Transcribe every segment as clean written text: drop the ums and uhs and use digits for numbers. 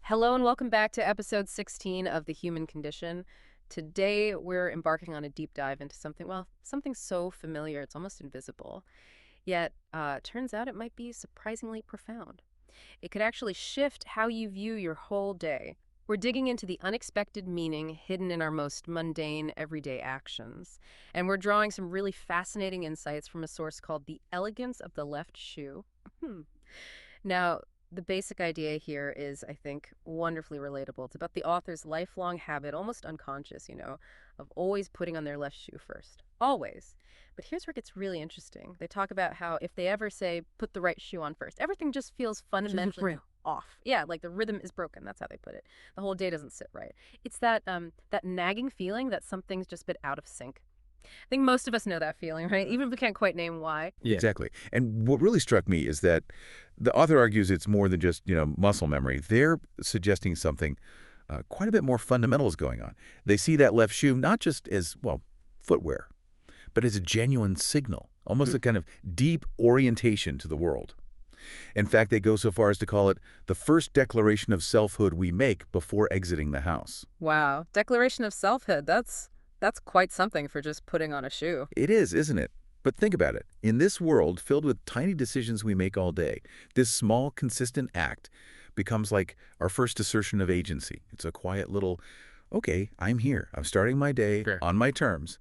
Hello and welcome back to episode 16 of The Human Condition. Today we're embarking on a deep dive into something so familiar it's almost invisible. Yet, turns out it might be surprisingly profound. It could actually shift how you view your whole day. We're digging into the unexpected meaning hidden in our most mundane, everyday actions. And we're drawing some really fascinating insights from a source called The Elegance of the Left Shoe. Now, the basic idea here is, I think, wonderfully relatable. It's about the author's lifelong habit, almost unconscious, of always putting on their left shoe first. Always. But here's where it gets really interesting. They talk about how if they ever say, put the right shoe on first, everything just feels fundamentally off. Yeah, like the rhythm is broken. That's how they put it. The whole day doesn't sit right. It's that nagging feeling that something's just been out of sync. I think most of us know that feeling, right? Even if we can't quite name why. Yeah. Exactly. And what really struck me is that the author argues it's more than just, muscle memory. They're suggesting something quite a bit more fundamental is going on. They see that left shoe not just as, footwear, but as a genuine signal, almost a kind of deep orientation to the world. In fact, they go so far as to call it the first declaration of selfhood we make before exiting the house. Wow. Declaration of selfhood. That's quite something for just putting on a shoe. It is, isn't it? But think about it. In this world filled with tiny decisions we make all day, this small, consistent act becomes like our first assertion of agency. It's a quiet little, okay, I'm here. I'm starting my day on my terms.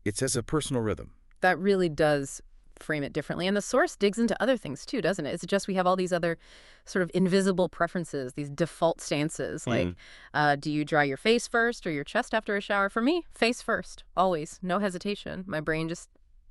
It says a personal rhythm. That really does frame it differently. And the source digs into other things too, doesn't it? Is it just we have all these other sort of invisible preferences, these default stances, like do you dry your face first or your chest after a shower? For me, face first, always, no hesitation. My brain just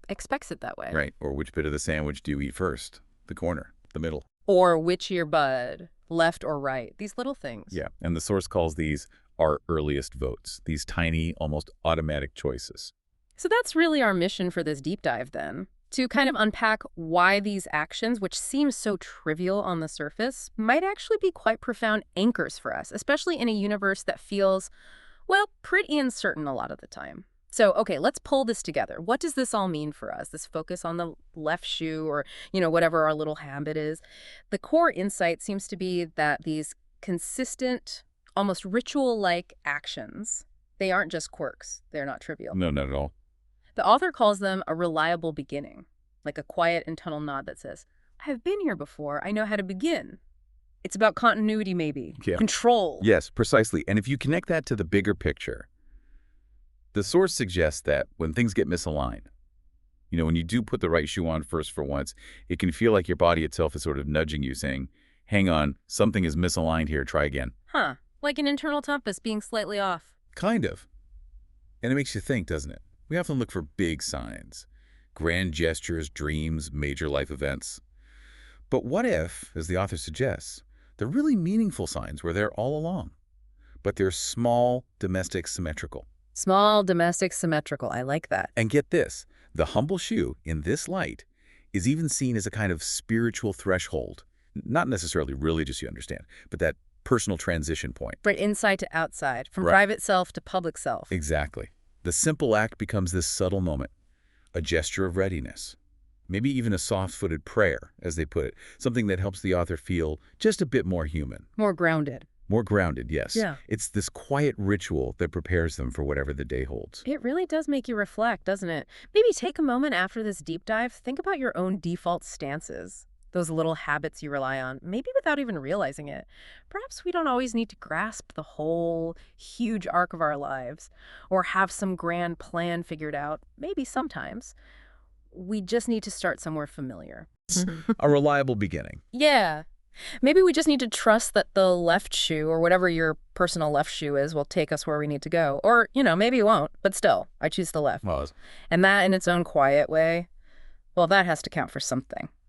expects it that way. Right. Or which bit of the sandwich do you eat first? The corner, the middle. Or which earbud, left or right, these little things. Yeah. And the source calls these our earliest votes, these tiny, almost automatic choices. So that's really our mission for this deep dive then. To kind of unpack why these actions, which seem so trivial on the surface, might actually be quite profound anchors for us, especially in a universe that feels, pretty uncertain a lot of the time. So, okay, let's pull this together. What does this all mean for us? This focus on the left shoe or, whatever our little habit is. The core insight seems to be that these consistent, almost ritual-like actions, they aren't just quirks. They're not trivial. No, not at all. The author calls them a reliable beginning, like a quiet internal nod that says, I've been here before. I know how to begin. It's about continuity, maybe. Yeah. Control. Yes, precisely. And if you connect that to the bigger picture, the source suggests that when things get misaligned, when you do put the right shoe on first for once, it can feel like your body itself is sort of nudging you, saying, hang on, something is misaligned here, try again. Huh. Like an internal compass being slightly off. Kind of. And it makes you think, doesn't it? We often look for big signs, grand gestures, dreams, major life events. But what if, as the author suggests, the really meaningful signs were there all along, but they're small, domestic, symmetrical? Small, domestic, symmetrical. I like that. And get this, the humble shoe, in this light, is even seen as a kind of spiritual threshold. Not necessarily religious, you understand, but that personal transition point. Right, inside to outside, from private self to public self. Exactly. The simple act becomes this subtle moment, a gesture of readiness, maybe even a soft-footed prayer, as they put it, something that helps the author feel just a bit more human. More grounded. More grounded, yes. Yeah. It's this quiet ritual that prepares them for whatever the day holds. It really does make you reflect, doesn't it? Maybe take a moment after this deep dive, think about your own default stances. Those little habits you rely on, maybe without even realizing it. Perhaps we don't always need to grasp the whole huge arc of our lives or have some grand plan figured out. Maybe sometimes. We just need to start somewhere familiar. A reliable beginning. Yeah. Maybe we just need to trust that the left shoe or whatever your personal left shoe is will take us where we need to go. Or, maybe it won't, but still, I choose the left. Well, And that in its own quiet way, that has to count for something.